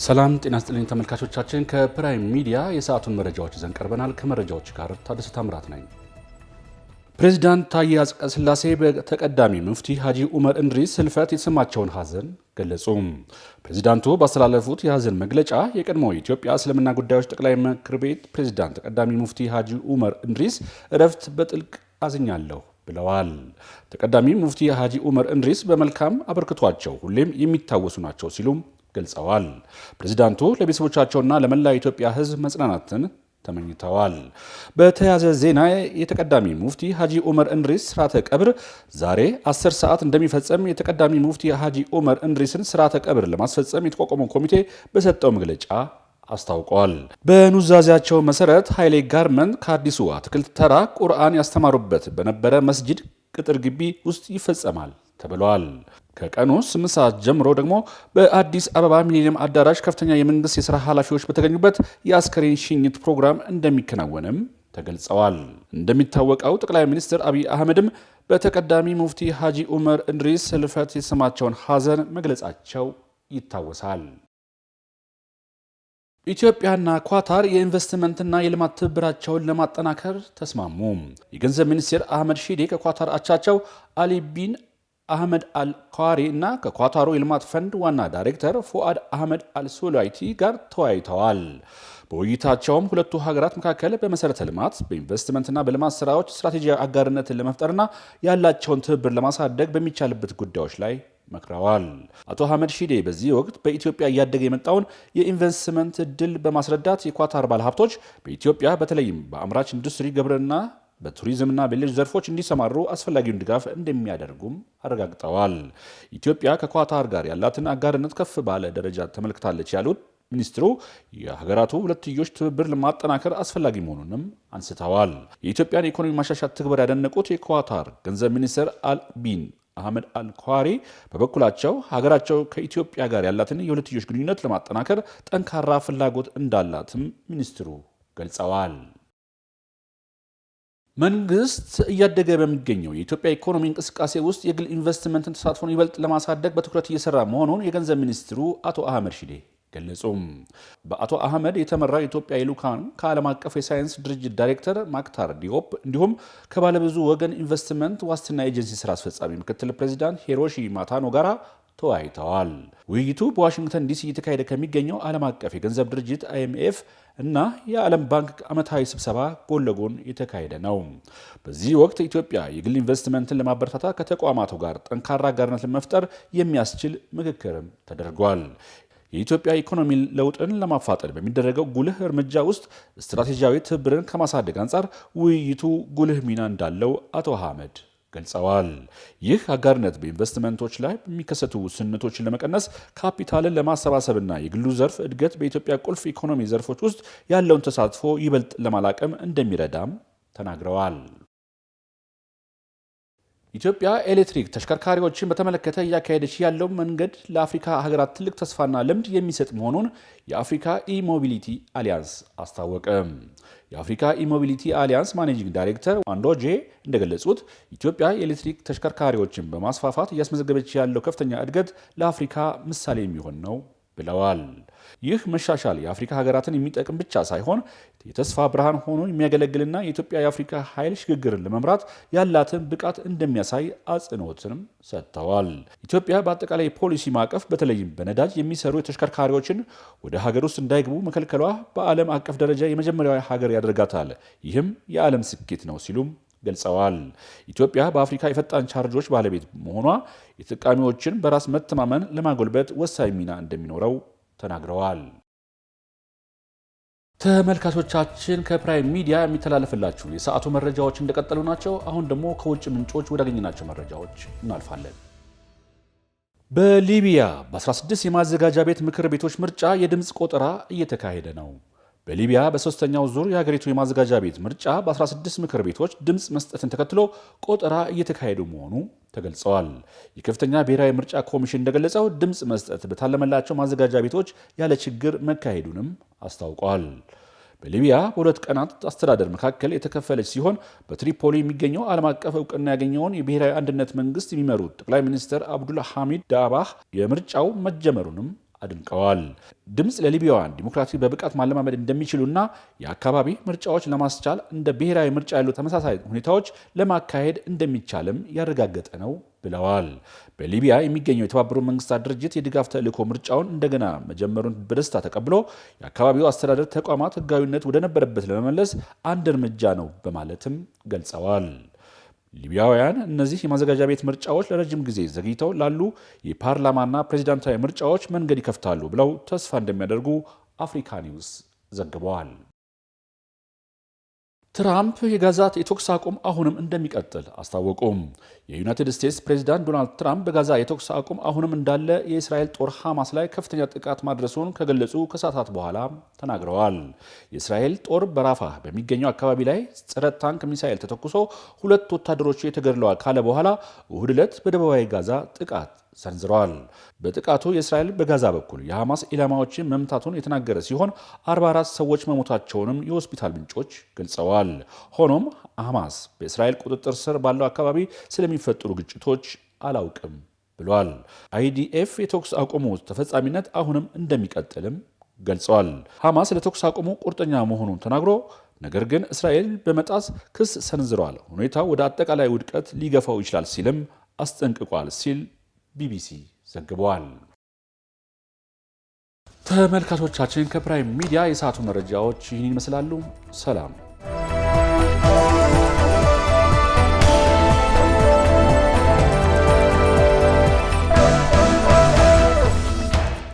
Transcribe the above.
ሰላም ጤና ይስጥልኝ ተመልካቾቻችን ከፕራይም ሚዲያ የሰዓቱን መረጃዎች ይዘን ቀርበናል። ከመረጃዎች ጋር ታደሰ ታምራት ነኝ። ፕሬዝዳንት ታዬ አጽቀሥላሴ በተቀዳሚ ሙፍቲ ሐጂ ዑመር እንድሪስ ህልፈት የተሰማቸውን ሐዘን ገለጹ። ፕሬዝዳንቱ ባስተላለፉት የሐዘን መግለጫ የቀድሞው የኢትዮጵያ እስልምና ጉዳዮች ጠቅላይ ምክር ቤት ፕሬዝዳንት ተቀዳሚ ሙፍቲ ሐጂ ዑመር እንድሪስ እረፍት በጥልቅ አዝኛለሁ ብለዋል። ተቀዳሚ ሙፍቲ ሐጂ ዑመር እንድሪስ በመልካም አበርክቷቸው ሁሌም የሚታወሱ ናቸው ሲሉም ገልጸዋል። ፕሬዝዳንቱ ለቤተሰቦቻቸውና ለመላ ኢትዮጵያ ሕዝብ መጽናናትን ተመኝተዋል። በተያያዘ ዜና የተቀዳሚ ሙፍቲ ሐጂ ዑመር እንድሪስ ስርዓተ ቀብር ዛሬ 10 ሰዓት እንደሚፈጸም የተቀዳሚ ሙፍቲ ሐጂ ዑመር እንድሪስን ስርዓተ ቀብር ለማስፈጸም የተቋቋመው ኮሚቴ በሰጠው መግለጫ አስታውቋል። በኑዛዜያቸው መሰረት ኃይሌ ጋርመንት ከአዲሱ አትክልት ተራ ቁርአን ያስተማሩበት በነበረ መስጂድ ቅጥር ግቢ ውስጥ ይፈጸማል ተብሏል። ከቀኑ 8 ሰዓት ጀምሮ ደግሞ በአዲስ አበባ ሚሊኒየም አዳራሽ ከፍተኛ የመንግስት የሥራ ኃላፊዎች በተገኙበት የአስከሬን ሽኝት ፕሮግራም እንደሚከናወንም ተገልጸዋል። እንደሚታወቀው ጠቅላይ ሚኒስትር አብይ አህመድም በተቀዳሚ ሙፍቲ ሐጂ ዑመር እንድሪስ ህልፈት የተሰማቸውን ሐዘን መግለጻቸው ይታወሳል። ኢትዮጵያና ኳታር የኢንቨስትመንትና የልማት ትብብራቸውን ለማጠናከር ተስማሙ። የገንዘብ ሚኒስትር አህመድ ሺዴ ከኳታር አቻቸው አሊ ቢን አህመድ አልኳሪ እና ከኳታሩ የልማት ፈንድ ዋና ዳይሬክተር ፉአድ አህመድ አልሱላይቲ ጋር ተወያይተዋል። በውይይታቸውም ሁለቱ ሀገራት መካከል በመሰረተ ልማት፣ በኢንቨስትመንትና በልማት ስራዎች ስትራቴጂያዊ አጋርነትን ለመፍጠርና ያላቸውን ትብብር ለማሳደግ በሚቻልበት ጉዳዮች ላይ መክረዋል። አቶ አህመድ ሺዴ በዚህ ወቅት በኢትዮጵያ እያደገ የመጣውን የኢንቨስትመንት እድል በማስረዳት የኳታር ባለሀብቶች በኢትዮጵያ በተለይም በአምራች ኢንዱስትሪ፣ ግብርና፣ በቱሪዝምና በሌሎች ዘርፎች እንዲሰማሩ አስፈላጊውን ድጋፍ እንደሚያደርጉም አረጋግጠዋል። ኢትዮጵያ ከኳታር ጋር ያላትን አጋርነት ከፍ ባለ ደረጃ ተመልክታለች ያሉት ሚኒስትሩ የሀገራቱ ሁለትዮሽ ትብብር ለማጠናከር አስፈላጊ መሆኑንም አንስተዋል። የኢትዮጵያን የኢኮኖሚ ማሻሻት ትግበር ያደነቁት የኳታር ገንዘብ ሚኒስትር አልቢን አህመድ አልኳሪ በበኩላቸው ሀገራቸው ከኢትዮጵያ ጋር ያላትን የሁለትዮሽ ግንኙነት ለማጠናከር ጠንካራ ፍላጎት እንዳላትም ሚኒስትሩ ገልጸዋል። መንግስት እያደገ በሚገኘው የኢትዮጵያ ኢኮኖሚ እንቅስቃሴ ውስጥ የግል ኢንቨስትመንትን ተሳትፎን ይበልጥ ለማሳደግ በትኩረት እየሰራ መሆኑን የገንዘብ ሚኒስትሩ አቶ አህመድ ሺዴ ገለጹ። በአቶ አህመድ የተመራ የኢትዮጵያ ልዑካን ከዓለም አቀፍ የሳይንስ ድርጅት ዳይሬክተር ማክታር ዲዮፕ እንዲሁም ከባለብዙ ወገን ኢንቨስትመንት ዋስትና ኤጀንሲ ስራ አስፈጻሚ ምክትል ፕሬዚዳንት ሂሮሺ ማታኖ ጋራ ተወያይተዋል። ውይይቱ በዋሽንግተን ዲሲ እየተካሄደ ከሚገኘው ዓለም አቀፍ የገንዘብ ድርጅት አይኤምኤፍ እና የዓለም ባንክ ዓመታዊ ስብሰባ ጎን ለጎን የተካሄደ ነው። በዚህ ወቅት ኢትዮጵያ የግል ኢንቨስትመንትን ለማበረታታት ከተቋማቱ ጋር ጠንካራ አጋርነት ለመፍጠር የሚያስችል ምክክርም ተደርጓል። የኢትዮጵያ ኢኮኖሚ ለውጥን ለማፋጠን በሚደረገው ጉልህ እርምጃ ውስጥ ስትራቴጂያዊ ትብብርን ከማሳደግ አንጻር ውይይቱ ጉልህ ሚና እንዳለው አቶ አህመድ ገልጸዋል። ይህ አጋርነት በኢንቨስትመንቶች ላይ የሚከሰቱ ውስንነቶችን ለመቀነስ ካፒታልን ለማሰባሰብና የግሉ ዘርፍ እድገት በኢትዮጵያ ቁልፍ ኢኮኖሚ ዘርፎች ውስጥ ያለውን ተሳትፎ ይበልጥ ለማላቀም እንደሚረዳም ተናግረዋል። ኢትዮጵያ ኤሌክትሪክ ተሽከርካሪዎችን በተመለከተ እያካሄደች ያለው መንገድ ለአፍሪካ ሀገራት ትልቅ ተስፋና ልምድ የሚሰጥ መሆኑን የአፍሪካ ኢሞቢሊቲ አሊያንስ አስታወቀ። የአፍሪካ ኢሞቢሊቲ አሊያንስ ማኔጂንግ ዳይሬክተር ዋንዶጄ እንደገለጹት ኢትዮጵያ የኤሌክትሪክ ተሽከርካሪዎችን በማስፋፋት እያስመዘገበች ያለው ከፍተኛ እድገት ለአፍሪካ ምሳሌ የሚሆን ነው ብለዋል። ይህ መሻሻል የአፍሪካ ሀገራትን የሚጠቅም ብቻ ሳይሆን የተስፋ ብርሃን ሆኖ የሚያገለግልና የኢትዮጵያ የአፍሪካ ኃይል ሽግግርን ለመምራት ያላትን ብቃት እንደሚያሳይ አጽንኦትንም ሰጥተዋል። ኢትዮጵያ በአጠቃላይ ፖሊሲ ማዕቀፍ በተለይም በነዳጅ የሚሰሩ ተሽከርካሪዎችን ወደ ሀገር ውስጥ እንዳይገቡ መከልከሏ በዓለም አቀፍ ደረጃ የመጀመሪያዊ ሀገር ያደርጋታል። ይህም የዓለም ስኬት ነው ሲሉም ገልጸዋል። ኢትዮጵያ በአፍሪካ የፈጣን ቻርጆች ባለቤት መሆኗ የተጠቃሚዎችን በራስ መተማመን ለማጎልበት ወሳኝ ሚና እንደሚኖረው ተናግረዋል። ተመልካቾቻችን ከፕራይም ሚዲያ የሚተላለፍላችሁ የሰዓቱ መረጃዎች እንደቀጠሉ ናቸው። አሁን ደግሞ ከውጭ ምንጮች ወዳገኘናቸው መረጃዎች እናልፋለን። በሊቢያ በ16 የማዘጋጃ ቤት ምክር ቤቶች ምርጫ የድምፅ ቆጠራ እየተካሄደ ነው። በሊቢያ በሶስተኛው ዙር የሀገሪቱ የማዘጋጃ ቤት ምርጫ በ16 ምክር ቤቶች ድምፅ መስጠትን ተከትሎ ቆጠራ እየተካሄዱ መሆኑ ተገልጸዋል። የከፍተኛ ብሔራዊ ምርጫ ኮሚሽን እንደገለጸው ድምፅ መስጠት በታለመላቸው ማዘጋጃ ቤቶች ያለ ችግር መካሄዱንም አስታውቋል። በሊቢያ በሁለት ቀናት አስተዳደር መካከል የተከፈለች ሲሆን በትሪፖሊ የሚገኘው ዓለም አቀፍ እውቅና ያገኘውን የብሔራዊ አንድነት መንግስት የሚመሩት ጠቅላይ ሚኒስትር አብዱል ሐሚድ ዳባህ የምርጫው መጀመሩንም አድንቀዋል። ድምፅ ለሊቢያውያን ዲሞክራሲ በብቃት ማለማመድ እንደሚችሉና የአካባቢ ምርጫዎች ለማስቻል እንደ ብሔራዊ ምርጫ ያሉ ተመሳሳይ ሁኔታዎች ለማካሄድ እንደሚቻልም ያረጋገጠ ነው ብለዋል። በሊቢያ የሚገኘው የተባበሩት መንግስታት ድርጅት የድጋፍ ተልዕኮ ምርጫውን እንደገና መጀመሩን በደስታ ተቀብሎ የአካባቢው አስተዳደር ተቋማት ሕጋዊነት ወደ ነበረበት ለመመለስ አንድ እርምጃ ነው በማለትም ገልጸዋል። ሊቢያውያን እነዚህ የማዘጋጃ ቤት ምርጫዎች ለረጅም ጊዜ ዘግይተው ላሉ የፓርላማና ፕሬዚዳንታዊ ምርጫዎች መንገድ ይከፍታሉ ብለው ተስፋ እንደሚያደርጉ አፍሪካ ኒውስ ዘግበዋል። ትራምፕ የጋዛ የተኩስ አቁም አሁንም እንደሚቀጥል አስታወቁም። የዩናይትድ ስቴትስ ፕሬዚዳንት ዶናልድ ትራምፕ በጋዛ የተኩስ አቁም አሁንም እንዳለ የእስራኤል ጦር ሐማስ ላይ ከፍተኛ ጥቃት ማድረሱን ከገለጹ ከሰዓታት በኋላ ተናግረዋል። የእስራኤል ጦር በራፋህ በሚገኘው አካባቢ ላይ ጸረ ታንክ ሚሳኤል ተተኩሶ 2 ወታደሮች ተገድለዋል ካለ በኋላ እሁድ ዕለት በደቡባዊ ጋዛ ጥቃት ሰንዝረዋል። በጥቃቱ የእስራኤል በጋዛ በኩል የሐማስ ኢላማዎችን መምታቱን የተናገረ ሲሆን 44 ሰዎች መሞታቸውንም የሆስፒታል ምንጮች ገልጸዋል። ሆኖም ሐማስ በእስራኤል ቁጥጥር ስር ባለው አካባቢ ስለሚፈጠሩ ግጭቶች አላውቅም ብሏል። አይዲኤፍ የተኩስ አቁሙ ተፈጻሚነት አሁንም እንደሚቀጥልም ገልጸዋል። ሐማስ ለተኩስ አቁሙ ቁርጠኛ መሆኑን ተናግሮ ነገር ግን እስራኤል በመጣስ ክስ ሰንዝረዋል፣ ሁኔታው ወደ አጠቃላይ ውድቀት ሊገፋው ይችላል ሲልም አስጠንቅቋል ሲል ቢቢሲ ዘግቧል። ተመልካቾቻችን ከፕራይም ሚዲያ የሰዓቱ መረጃዎች ይህን ይመስላሉ። ሰላም።